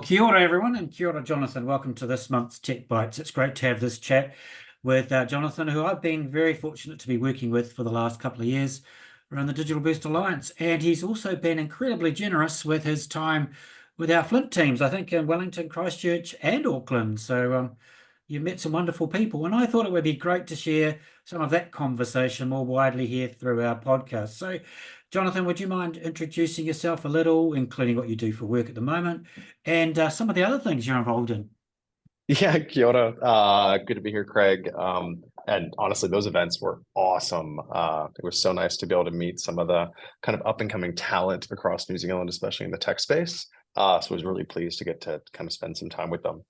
Kia ora, everyone, and kia ora, Jonathan. Welcome to this month's Tech Bites. It's great to have this chat with Jonathan, who I've been very fortunate to be working with for the last couple of years around the Digital Boost Alliance. And he's also been incredibly generous with his time with our Flint teams, I think in Wellington, Christchurch, and Auckland. So you've met some wonderful people, and I thought it would be great to share some of that conversation more widely here through our podcast. So, Jonathan, would you mind introducing yourself a little, including what you do for work at the moment, and some of the other things you're involved in? Yeah, kia ora. Good to be here, Craig. And honestly, those events were awesome. It was so nice to be able to meet some of the kind of up and coming talent across New Zealand, especially in the tech space. So I was really pleased to get to kind of spend some time with them.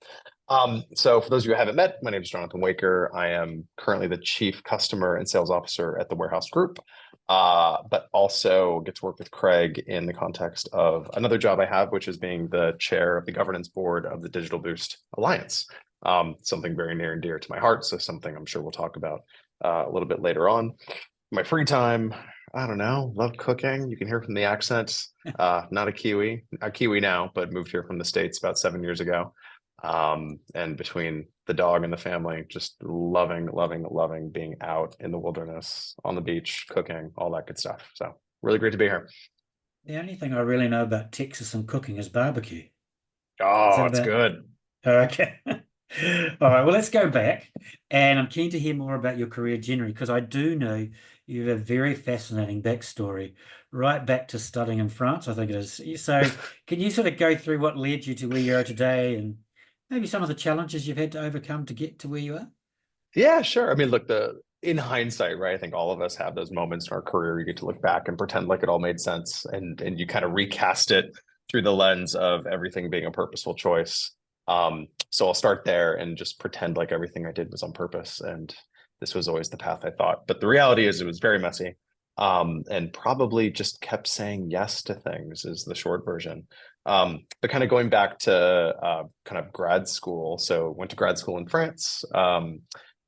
So for those of you who haven't met, my name is Jonathan Waecker. I am currently the Chief Customer and Sales Officer at the Warehouse Group, but also get to work with Craig in the context of another job I have, which is being the chair of the governance board of the Digital Boost Alliance. Something very near and dear to my heart, so something I'm sure we'll talk about a little bit later on. My free time, I don't know, love cooking. You can hear from the accent. Not a Kiwi now, but moved here from the States about 7 years ago. And between the dog and the family, just loving being out in the wilderness, on the beach, cooking, all that good stuff. So really great to be here. The only thing I really know about Texas and cooking is barbecue. Is Oh, that it's about? good. Okay. All right, well, let's go back. And I'm keen to hear more about your career generally, because I do know you have a very fascinating backstory, right back to studying in France, I think it is. So, can you sort of go through what led you to where you are today and maybe some of the challenges you've had to overcome to get to where you are? Yeah, sure. I mean, look, the in hindsight, right? I think all of us have those moments in our career. You get to look back and pretend like it all made sense, and you kind of recast it through the lens of everything being a purposeful choice. So I'll start there and just pretend like everything I did was on purpose, and this was always the path I thought. But the reality is, it was very messy, and probably just kept saying yes to things is the short version. But kind of going back to kind of grad school. So went to grad school in France.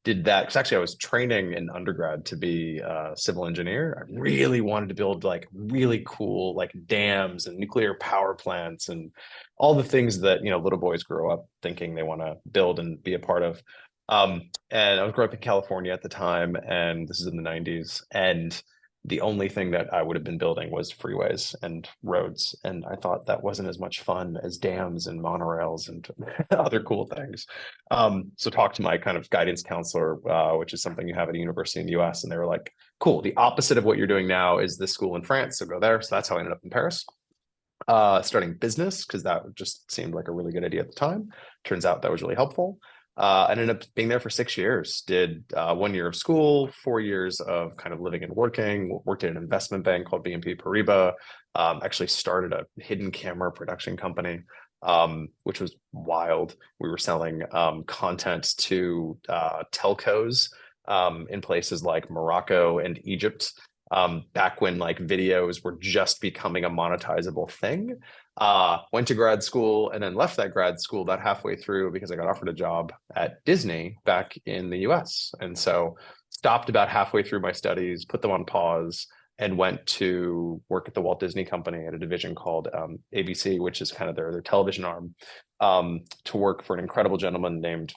Did that because actually I was training in undergrad to be a civil engineer. I really wanted to build like really cool like dams and nuclear power plants and all the things that little boys grow up thinking they want to build and be a part of. And I was growing up in California at the time, and this is in the 90s. And the only thing that I would have been building was freeways and roads. And I thought that wasn't as much fun as dams and monorails and other cool things. So talked to my kind of guidance counselor, which is something you have at a university in the US. And they were like, cool, the opposite of what you're doing now is this school in France. So go there. So that's how I ended up in Paris. Starting business, because that just seemed like a really good idea at the time. Turns out that was really helpful. I ended up being there for 6 years, did 1 year of school, 4 years of kind of living and working, worked at an investment bank called BNP Paribas, actually started a hidden camera production company, which was wild. We were selling content to telcos in places like Morocco and Egypt, back when like videos were just becoming a monetizable thing. Went to grad school and then left that grad school about halfway through because I got offered a job at Disney back in the US. And so stopped about halfway through my studies, put them on pause, and went to work at the Walt Disney Company at a division called ABC, which is kind of their television arm, to work for an incredible gentleman named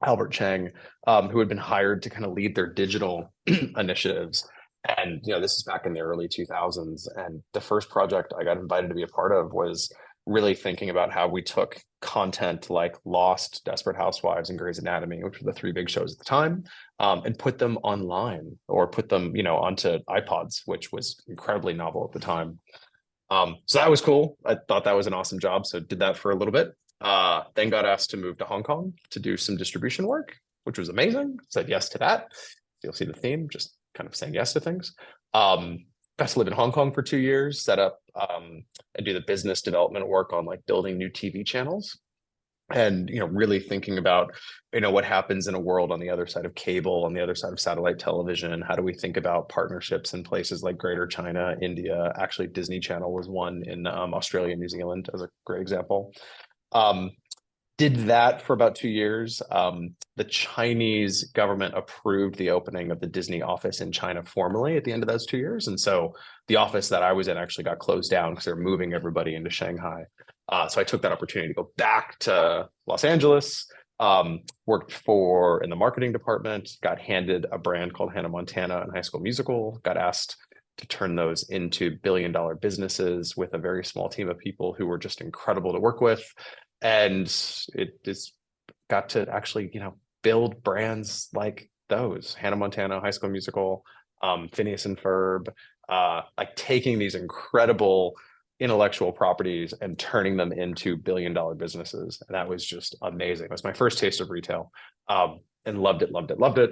Albert Chang, who had been hired to kind of lead their digital initiatives. And this is back in the early 2000s. And the first project I got invited to be a part of was really thinking about how we took content like Lost, Desperate Housewives, and Grey's Anatomy, which were the three big shows at the time, and put them online or put them, onto iPods, which was incredibly novel at the time. So that was cool. I thought that was an awesome job. So did that for a little bit. Then got asked to move to Hong Kong to do some distribution work, which was amazing. Said yes to that. You'll see the theme, just kind of saying yes to things. Got to live in Hong Kong for 2 years, set up and do the business development work on like building new TV channels. And really thinking about what happens in a world on the other side of cable, on the other side of satellite television. How do we think about partnerships in places like Greater China, India? Actually, Disney Channel was one in Australia and New Zealand as a great example. Did that for about 2 years. The Chinese government approved the opening of the Disney office in China formally at the end of those 2 years. And so the office that I was in actually got closed down because they're moving everybody into Shanghai. So I took that opportunity to go back to Los Angeles, worked in the marketing department, got handed a brand called Hannah Montana and High School Musical, got asked to turn those into billion-dollar businesses with a very small team of people who were just incredible to work with. And it just got to actually, build brands like those, Hannah Montana, High School Musical, Phineas and Ferb, like taking these incredible intellectual properties and turning them into billion-dollar businesses. And that was just amazing. It was my first taste of retail, and loved it, loved it, loved it.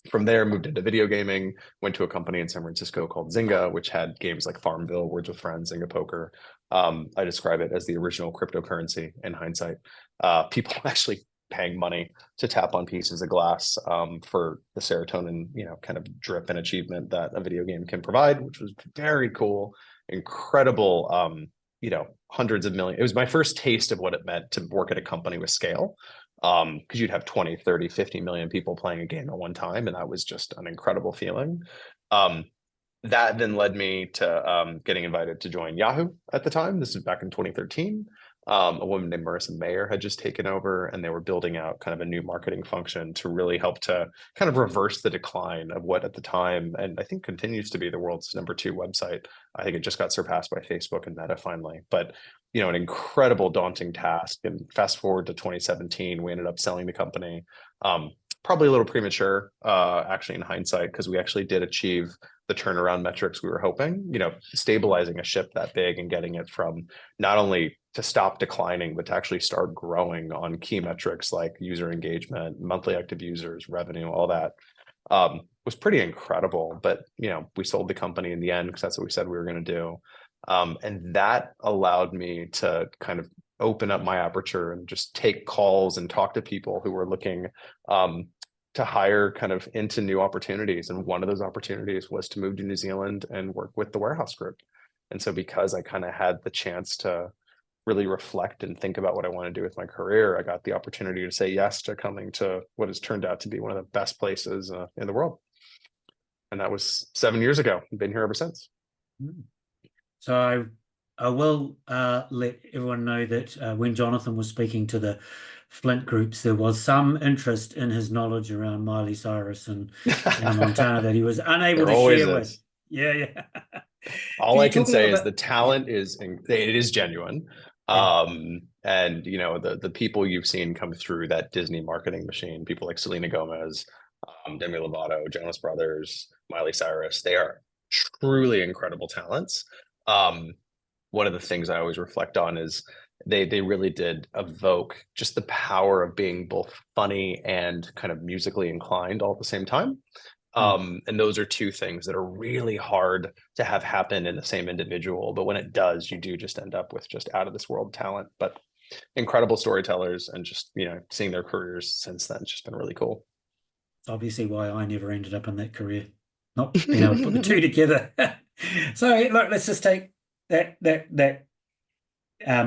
From there, moved into video gaming, went to a company in San Francisco called Zynga, which had games like Farmville, Words with Friends, Zynga Poker. I describe it as the original cryptocurrency in hindsight. People actually paying money to tap on pieces of glass for the serotonin, kind of drip and achievement that a video game can provide, which was very cool, incredible, hundreds of millions. It was my first taste of what it meant to work at a company with scale. Because you'd have 20, 30, 50 million people playing a game at one time. And that was just an incredible feeling. That then led me to getting invited to join Yahoo at the time. This was back in 2013. A woman named Marissa Mayer had just taken over, and they were building out kind of a new marketing function to really help to kind of reverse the decline of what at the time, and I think continues to be, the world's #2 website. I think it just got surpassed by Facebook and Meta finally. But an incredible daunting task. And fast forward to 2017, we ended up selling the company. Probably a little premature, actually, in hindsight, because we actually did achieve the turnaround metrics we were hoping. Stabilizing a ship that big and getting it from not only to stop declining, but to actually start growing on key metrics like user engagement, monthly active users, revenue, all that, was pretty incredible. But we sold the company in the end because that's what we said we were going to do. And that allowed me to kind of open up my aperture and just take calls and talk to people who were looking to hire kind of into new opportunities. And one of those opportunities was to move to New Zealand and work with the Warehouse Group. And so because I kind of had the chance to really reflect and think about what I want to do with my career, I got the opportunity to say yes to coming to what has turned out to be one of the best places in the world. And that was 7 years ago. I've been here ever since. So I will let everyone know that when Jonathan was speaking to the Flint groups, there was some interest in his knowledge around Miley Cyrus and Hannah Montana that he was unable to share with. Yeah. All I can say is the talent is genuine. And the people you've seen come through that Disney marketing machine, people like Selena Gomez, Demi Lovato, Jonas Brothers, Miley Cyrus, they are truly incredible talents. One of the things I always reflect on is they really did evoke just the power of being both funny and kind of musically inclined all at the same time. And those are two things that are really hard to have happen in the same individual. But when it does, you do just end up with just out of this world talent, but incredible storytellers, and just, seeing their careers since then, it's just been really cool. It's obviously why I never ended up in that career, not being able to put the two together. So look, let's just take that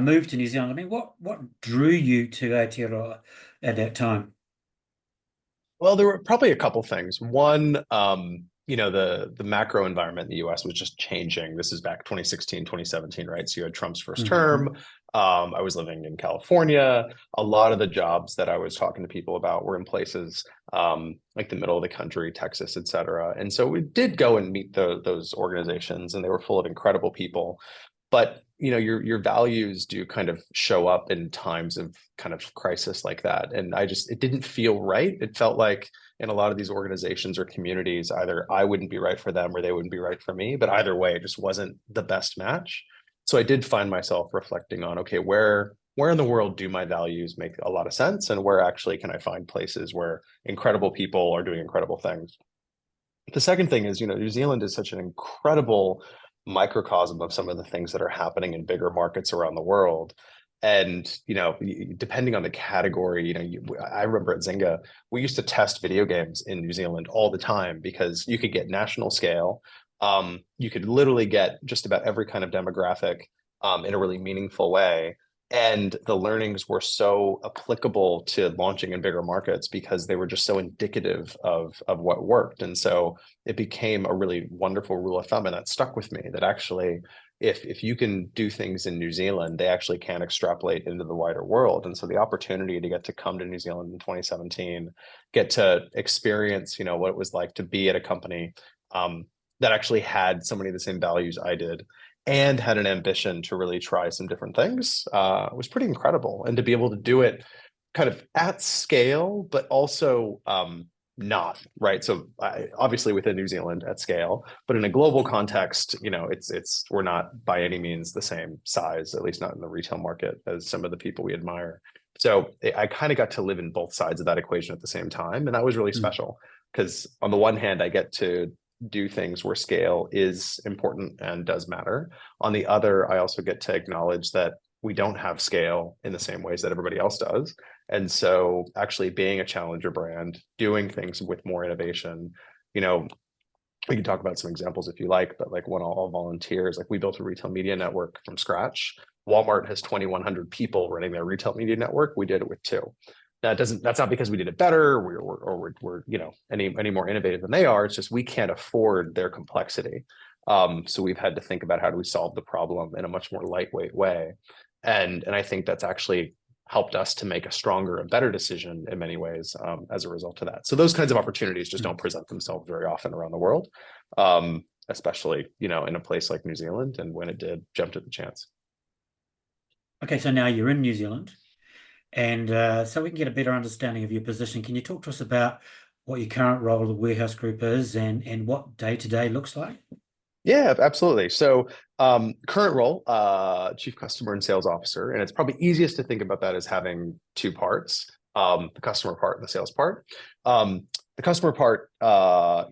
move to New Zealand. I mean, what drew you to Aotearoa at that time? Well, there were probably a couple things. One, the macro environment in the US was just changing. This is back 2016, 2017, right? So you had Trump's first term. I was living in California. A lot of the jobs that I was talking to people about were in places like the middle of the country, Texas, et cetera. And so we did go and meet those organizations, and they were full of incredible people. But your values do kind of show up in times of kind of crisis like that. And it didn't feel right. It felt like in a lot of these organizations or communities, either I wouldn't be right for them or they wouldn't be right for me. But either way, it just wasn't the best match. So I did find myself reflecting on, okay, where in the world do my values make a lot of sense? And where actually can I find places where incredible people are doing incredible things? The second thing is, New Zealand is such an incredible microcosm of some of the things that are happening in bigger markets around the world. And, depending on the category, I remember at Zynga, we used to test video games in New Zealand all the time because you could get national scale. You could literally get just about every kind of demographic in a really meaningful way. And the learnings were so applicable to launching in bigger markets because they were just so indicative of what worked. And so it became a really wonderful rule of thumb, and that stuck with me, that actually if you can do things in New Zealand, they actually can extrapolate into the wider world. And so the opportunity to get to come to New Zealand in 2017, get to experience, what it was like to be at a company that actually had so many of the same values I did, and had an ambition to really try some different things, was pretty incredible. And to be able to do it kind of at scale, but also not, right? So obviously within New Zealand at scale, but in a global context, we're not by any means the same size, at least not in the retail market, as some of the people we admire. So I kind of got to live in both sides of that equation at the same time. And that was really special because on the one hand, I get to do things where scale is important and does matter. On the other, I also get to acknowledge that we don't have scale in the same ways that everybody else does. And so actually being a challenger brand, doing things with more innovation, we can talk about some examples if you like, but like when all volunteers, like we built a retail media network from scratch. Walmart has 2,100 people running their retail media network. We did it with two. That's not because we did it better or we're any more innovative than they are. It's just we can't afford their complexity. So we've had to think about how do we solve the problem in a much more lightweight way. And I think that's actually helped us to make a stronger and better decision in many ways as a result of that. So those kinds of opportunities just don't present themselves very often around the world, especially, in a place like New Zealand. And when it did, jumped at the chance. Okay, so now you're in New Zealand. And so we can get a better understanding of your position. Can you talk to us about what your current role of the warehouse group is and what day-to-day looks like? Yeah, absolutely. So current role, Chief Customer and Sales Officer, and it's probably easiest to think about that as having two parts, the customer part and the sales part. The customer part,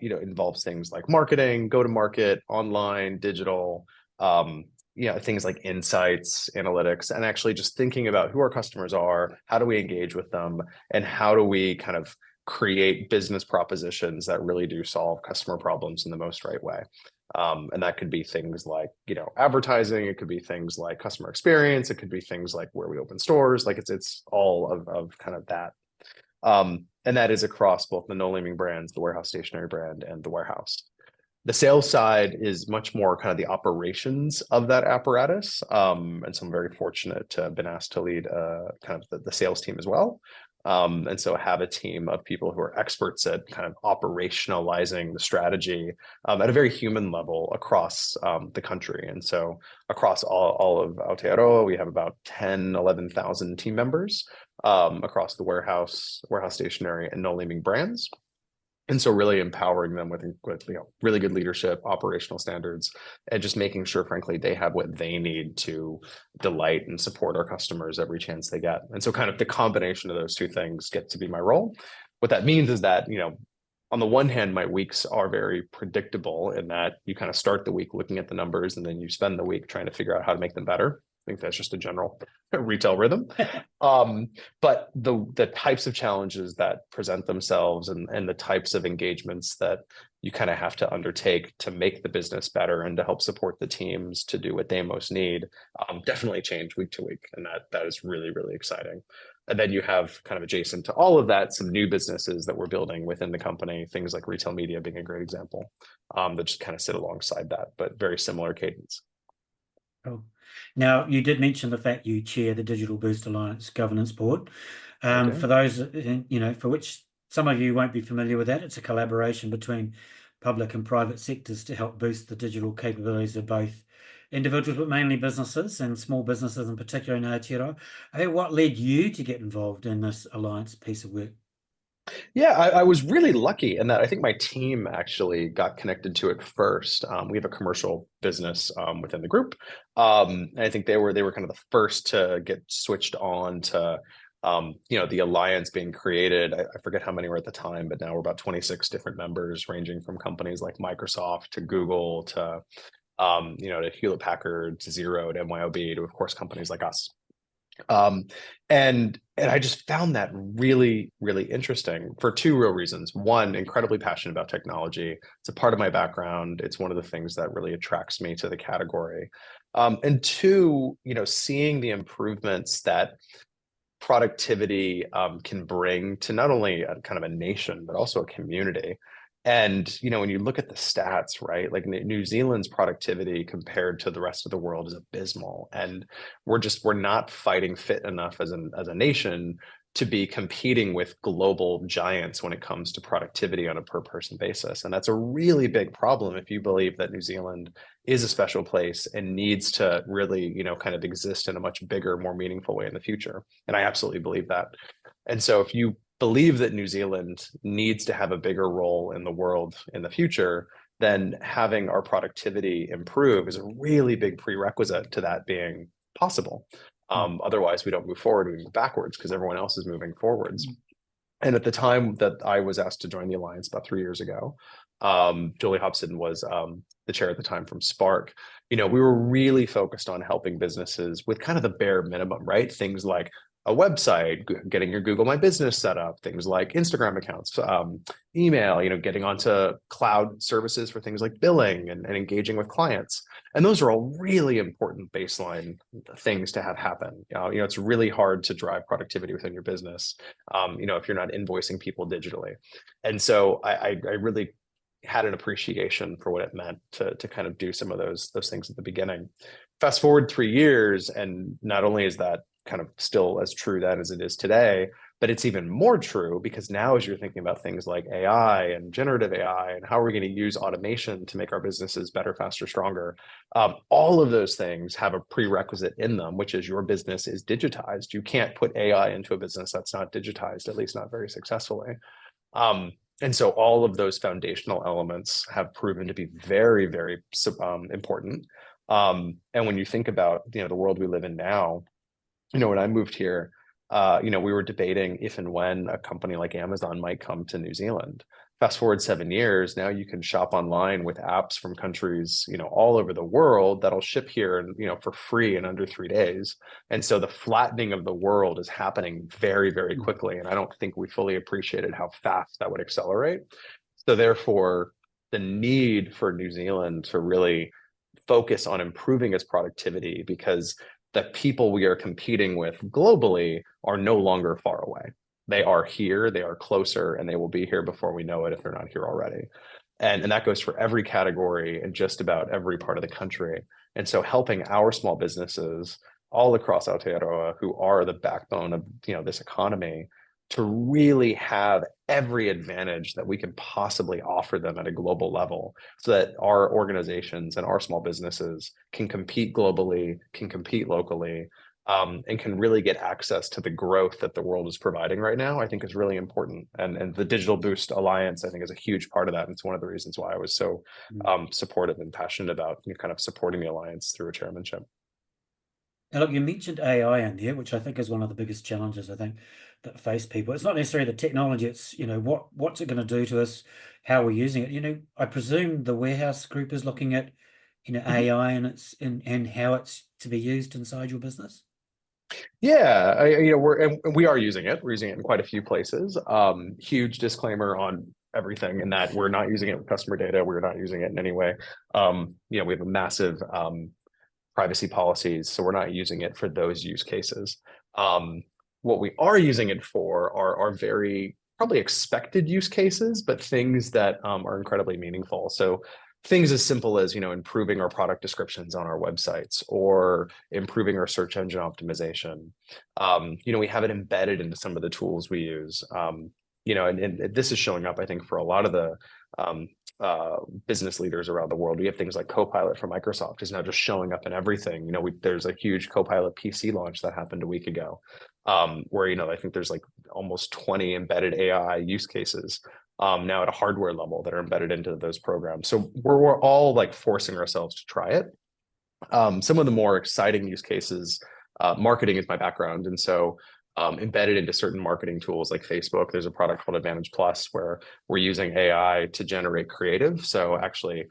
involves things like marketing, go-to-market, online, digital, things like insights, analytics, and actually just thinking about who our customers are, how do we engage with them, and how do we kind of create business propositions that really do solve customer problems in the most right way. And that could be things like, advertising. It could be things like customer experience. It could be things like where we open stores. Like it's all of kind of that. And that is across both the No Leaming brands, the warehouse stationery brand, and the warehouse. The sales side is much more kind of the operations of that apparatus. And so I'm very fortunate to have been asked to lead kind of the sales team as well. And so have a team of people who are experts at kind of operationalizing the strategy at a very human level across the country. And so across all of Aotearoa, we have about 10, 11,000 team members across the warehouse stationery, and No Leaming brands. And so really empowering them with really good leadership, operational standards, and just making sure, frankly, they have what they need to delight and support our customers every chance they get. And so kind of the combination of those two things get to be my role. What that means is that, on the one hand, my weeks are very predictable in that you kind of start the week looking at the numbers and then you spend the week trying to figure out how to make them better. I think that's just a general retail rhythm. But the types of challenges that present themselves and the types of engagements that you kind of have to undertake to make the business better and to help support the teams to do what they most need definitely change week to week. And that is really, really exciting. And then you have kind of adjacent to all of that, some new businesses that we're building within the company, things like retail media being a great example, that just kind of sit alongside that, but very similar cadence. Oh. Now, you did mention the fact you chair the Digital Boost Alliance Governance Board. For those, for which some of you won't be familiar with that, it's a collaboration between public and private sectors to help boost the digital capabilities of both individuals, but mainly businesses and small businesses in particular in Aotearoa. What led you to get involved in this alliance piece of work? Yeah, I was really lucky in that I think my team actually got connected to it first. We have a commercial business within the group. And I think they were kind of the first to get switched on to the alliance being created. I forget how many were at the time, but now we're about 26 different members, ranging from companies like Microsoft to Google to Hewlett Packard to Xero to MYOB to, of course, companies like us. Um, and I just found that really, really interesting for two real reasons. One, incredibly passionate about technology. It's a part of my background. It's one of the things that really attracts me to the category. And two, seeing the improvements that productivity can bring to not only a kind of a nation, but also a community. And, when you look at the stats, right, like New Zealand's productivity compared to the rest of the world is abysmal. And we're not fighting fit enough as a nation to be competing with global giants when it comes to productivity on a per person basis. And that's a really big problem if you believe that New Zealand is a special place and needs to really, kind of exist in a much bigger, more meaningful way in the future. And I absolutely believe that. And so if you believe that New Zealand needs to have a bigger role in the world in the future, then having our productivity improve is a really big prerequisite to that being possible. Otherwise, we don't move forward, we move backwards because everyone else is moving forwards. And at the time that I was asked to join the Alliance about 3 years ago, Julie Hobson was the chair at the time from Spark. We were really focused on helping businesses with kind of the bare minimum, right? Things like a website, getting your Google My Business set up, things like Instagram accounts, email, getting onto cloud services for things like billing and engaging with clients. And those are all really important baseline things to have happen. It's really hard to drive productivity within your business, if you're not invoicing people digitally. And so I really had an appreciation for what it meant to kind of do some of those things at the beginning. Fast forward 3 years, and not only is that kind of still as true then as it is today, but it's even more true because now as you're thinking about things like AI and generative AI and how we're going to use automation to make our businesses better, faster, stronger, all of those things have a prerequisite in them, which is your business is digitized. You can't put AI into a business that's not digitized, at least not very successfully. And so all of those foundational elements have proven to be very, very important. And when you think about the world we live in now, when I moved here, we were debating if and when a company like Amazon might come to New Zealand. Fast forward 7 years, now you can shop online with apps from countries, all over the world that'll ship here and, for free in under 3 days. And so the flattening of the world is happening very, very quickly. And I don't think we fully appreciated how fast that would accelerate. So therefore, the need for New Zealand to really focus on improving its productivity because the people we are competing with globally are no longer far away. They are here, they are closer, and they will be here before we know it if they're not here already. And that goes for every category in just about every part of the country. And so helping our small businesses all across Aotearoa, who are the backbone of this economy, to really have every advantage that we can possibly offer them at a global level so that our organizations and our small businesses can compete globally, can compete locally, and can really get access to the growth that the world is providing right now, I think is really important. And the Digital Boost Alliance, I think, is a huge part of that. And it's one of the reasons why I was so supportive and passionate about kind of supporting the Alliance through a chairmanship. Now, look, you mentioned AI in there, which I think is one of the biggest challenges I think that face people. It's not necessarily the technology; it's what's it going to do to us, how we're using it. I presume the warehouse group is looking at AI and and how it's to be used inside your business. Yeah, we are using it. We're using it in quite a few places. Huge disclaimer on everything in that we're not using it with customer data. We're not using it in any way. We have a massive privacy policies, so we're not using it for those use cases. What we are using it for are very probably expected use cases, but things that are incredibly meaningful. So things as simple as improving our product descriptions on our websites or improving our search engine optimization. We have it embedded into some of the tools we use. And this is showing up, I think, for a lot of the business leaders around the world. We have things like Copilot from Microsoft is now just showing up in everything. There's a huge Copilot PC launch that happened a week ago, where I think there's like almost 20 embedded AI use cases now at a hardware level that are embedded into those programs. So we're all like forcing ourselves to try it. Some of the more exciting use cases, marketing is my background, and so embedded into certain marketing tools like Facebook. There's a product called Advantage Plus where we're using AI to generate creative. So actually,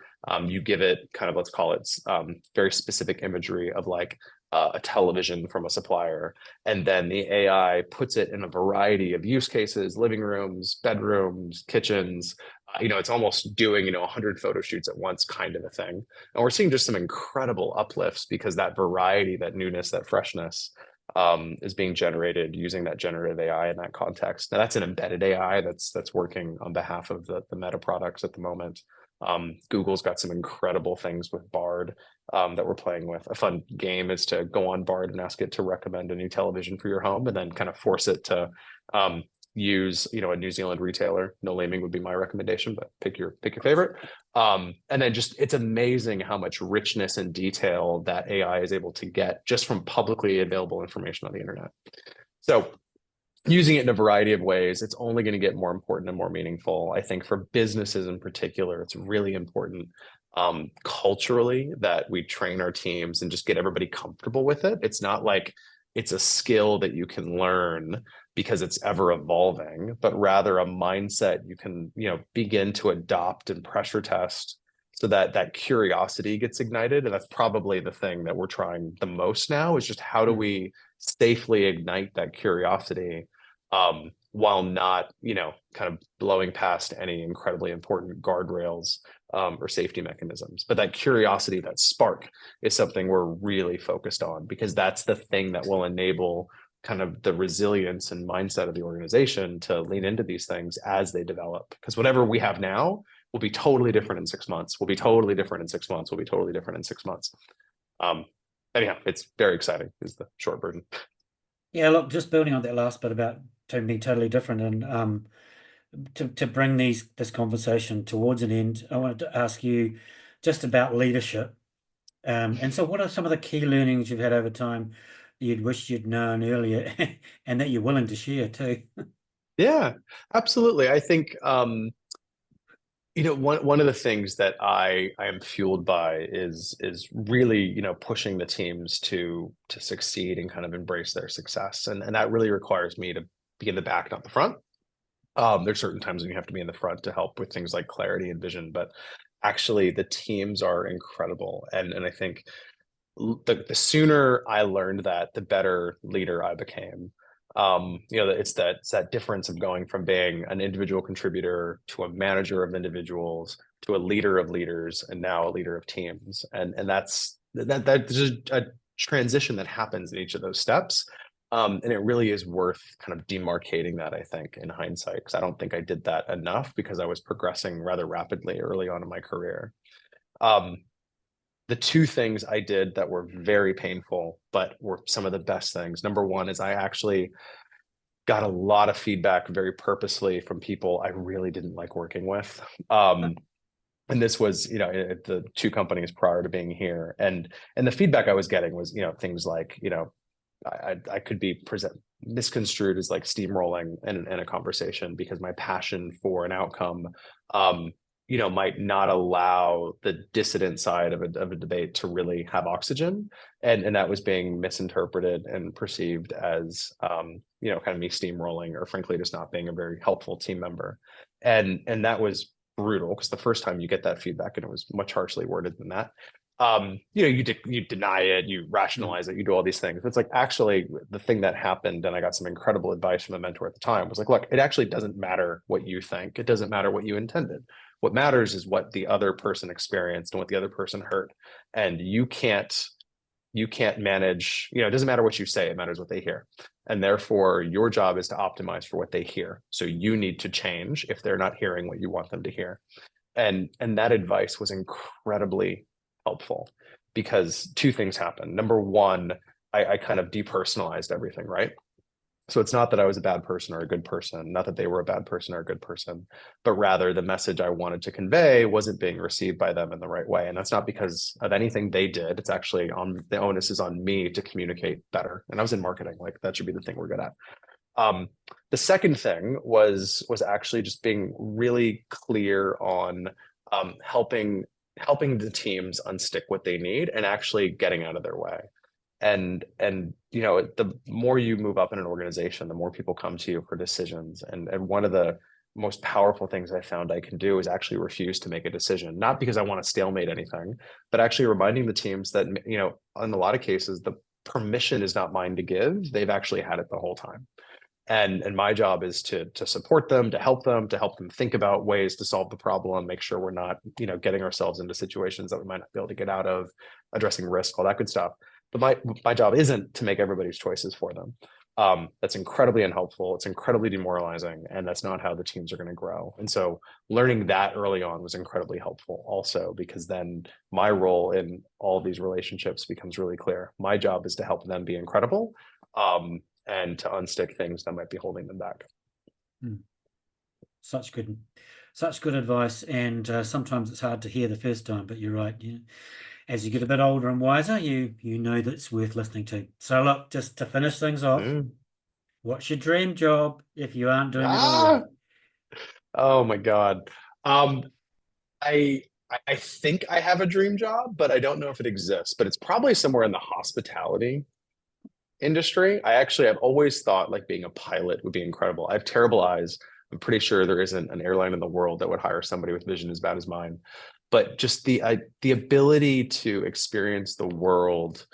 you give it kind of, let's call it very specific imagery of like a television from a supplier, and then the AI puts it in a variety of use cases, living rooms, bedrooms, kitchens. It's almost doing 100 photo shoots at once, kind of a thing. And we're seeing just some incredible uplifts because that variety, that newness, that freshness is being generated using that generative AI in that context. Now that's an embedded AI that's working on behalf of the Meta products at the moment. Google's got some incredible things with Bard that we're playing with. A fun game is to go on Bard and ask it to recommend a new television for your home, and then kind of force it to use a New Zealand retailer. No naming would be my recommendation, but pick your favorite. And then just it's amazing how much richness and detail that AI is able to get just from publicly available information on the internet. So using it in a variety of ways, it's only going to get more important and more meaningful. I think for businesses in particular, it's really important culturally that we train our teams and just get everybody comfortable with it. It's not like it's a skill that you can learn because it's ever evolving, but rather a mindset you can, begin to adopt and pressure test so that that curiosity gets ignited. And that's probably the thing that we're trying the most now is just how do we safely ignite that curiosity while not, kind of blowing past any incredibly important guardrails or safety mechanisms. But that curiosity, that spark is something we're really focused on because that's the thing that will enable kind of the resilience and mindset of the organization to lean into these things as they develop. Because whatever we have now will be totally different in 6 months, will be totally different in 6 months, will be totally different in 6 months. Anyhow, it's very exciting is the short version. Yeah, look, just building on that last bit about being totally different and to bring this conversation towards an end, I wanted to ask you just about leadership. And so what are some of the key learnings you've had over time that you'd wished you'd known earlier and that you're willing to share too? Yeah, absolutely. I think one of the things that I am fueled by is really pushing the teams to succeed and kind of embrace their success, and that really requires me to be in the back, not the front. There's certain times when you have to be in the front to help with things like clarity and vision, but actually the teams are incredible, and I think the sooner I learned that, the better leader I became. It's that difference of going from being an individual contributor to a manager of individuals to a leader of leaders and now a leader of teams, and that's there's a transition that happens in each of those steps. And it really is worth kind of demarcating that, I think, in hindsight, because I don't think I did that enough because I was progressing rather rapidly early on in my career. The two things I did that were very painful, but were some of the best things. Number one is I actually got a lot of feedback very purposely from people I really didn't like working with. And this was, at the two companies prior to being here. And the feedback I was getting was, things like, I could be misconstrued as like steamrolling in a conversation because my passion for an outcome might not allow the dissident side of a debate to really have oxygen, and that was being misinterpreted and perceived as kind of me steamrolling or frankly just not being a very helpful team member, and that was brutal because the first time you get that feedback and it was much harshly worded than that. You deny it, you rationalize it, you do all these things. It's like actually the thing that happened, and I got some incredible advice from a mentor at the time, was like, look, it actually doesn't matter what you think. It doesn't matter what you intended. What matters is what the other person experienced and what the other person heard. And you can't manage, it doesn't matter what you say, it matters what they hear. And therefore your job is to optimize for what they hear. So you need to change if they're not hearing what you want them to hear. And that advice was incredibly helpful because two things happened. Number one, I kind of depersonalized everything, right? So it's not that I was a bad person or a good person, not that they were a bad person or a good person, but rather the message I wanted to convey wasn't being received by them in the right way. And that's not because of anything they did. It's actually the onus is on me to communicate better. And I was in marketing, like that should be the thing we're good at. The second thing was actually just being really clear on helping the teams unstick what they need and actually getting out of their way. And the more you move up in an organization, the more people come to you for decisions. And one of the most powerful things I found I can do is actually refuse to make a decision, not because I want to stalemate anything, but actually reminding the teams that, in a lot of cases, permission is not mine to give. They've actually had it the whole time. And my job is to support them, to help them think about ways to solve the problem, make sure we're not, getting ourselves into situations that we might not be able to get out of, addressing risk, all that good stuff. But my job isn't to make everybody's choices for them. That's incredibly unhelpful. It's incredibly demoralizing, and that's not how the teams are going to grow. And so learning that early on was incredibly helpful also, because then my role in all of these relationships becomes really clear. My job is to help them be incredible. And to unstick things that might be holding them back. Such good advice. And sometimes it's hard to hear the first time, but you're right. As you get a bit older and wiser, you know that it's worth listening to. So look, just to finish things off, what's your dream job if you aren't doing it already? Oh my God. I think I have a dream job, but I don't know if it exists, but it's probably somewhere in the hospitality industry. I've always thought like being a pilot would be incredible. I have terrible eyes. I'm pretty sure there isn't an airline in the world that would hire somebody with vision as bad as mine. But just the ability to experience the world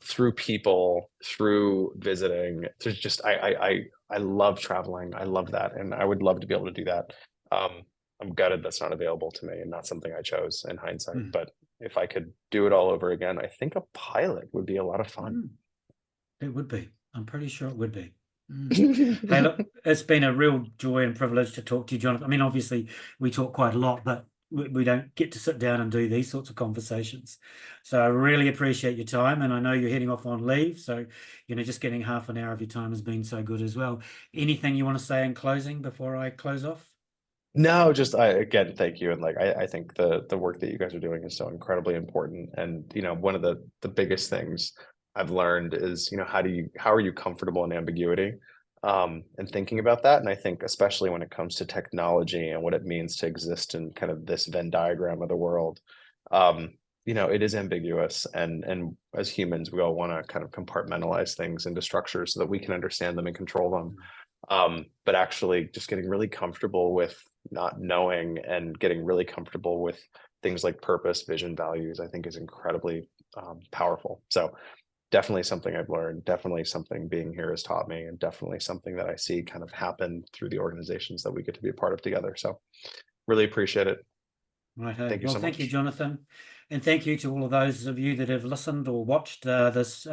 through people, through visiting. There's just I love traveling. I love that, and I would love to be able to do that. I'm gutted that's not available to me and not something I chose in hindsight. But if I could do it all over again, I think a pilot would be a lot of fun. It would be. I'm pretty sure it would be. Hey, look, it's been a real joy and privilege to talk to you, Jonathan. I mean, obviously, we talk quite a lot, but we don't get to sit down and do these sorts of conversations. So I really appreciate your time, and I know you're heading off on leave. So, just getting half an hour of your time has been so good as well. Anything you want to say in closing before I close off? No, just again, thank you. And I think the work that you guys are doing is so incredibly important. And, one of the biggest things I've learned is, how are you comfortable in ambiguity, and thinking about that. And I think especially when it comes to technology and what it means to exist in kind of this Venn diagram of the world, it is ambiguous. And as humans, we all want to kind of compartmentalize things into structures so that we can understand them and control them. But actually just getting really comfortable with not knowing and getting really comfortable with things like purpose, vision, values, I think is incredibly powerful. So definitely something I've learned, definitely something being here has taught me, and definitely something that I see kind of happen through the organizations that we get to be a part of together. So really appreciate it. Right. Thank you so much. Thank you, Jonathan. And thank you to all of those of you that have listened or watched this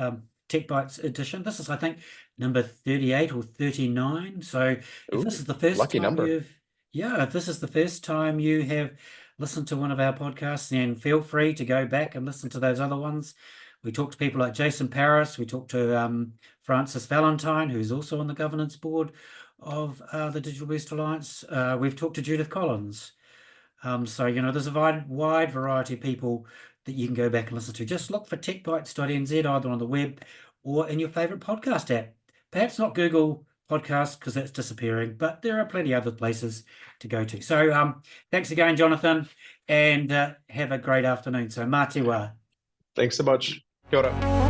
Tech Bytes edition. This is, I think, number 38 or 39. So if this is the first lucky time number. if this is the first time you have listened to one of our podcasts, then feel free to go back and listen to those other ones. We talked to people like Jason Paris. We talked to Francis Valentine, who's also on the governance board of the Digital Boost Alliance. We've talked to Judith Collins. So, there's a wide variety of people that you can go back and listen to. Just look for techbytes.nz either on the web or in your favorite podcast app. Perhaps not Google Podcasts because that's disappearing, but there are plenty of other places to go to. So thanks again, Jonathan, and have a great afternoon. So mā te wā. Thanks so much. Kia ora.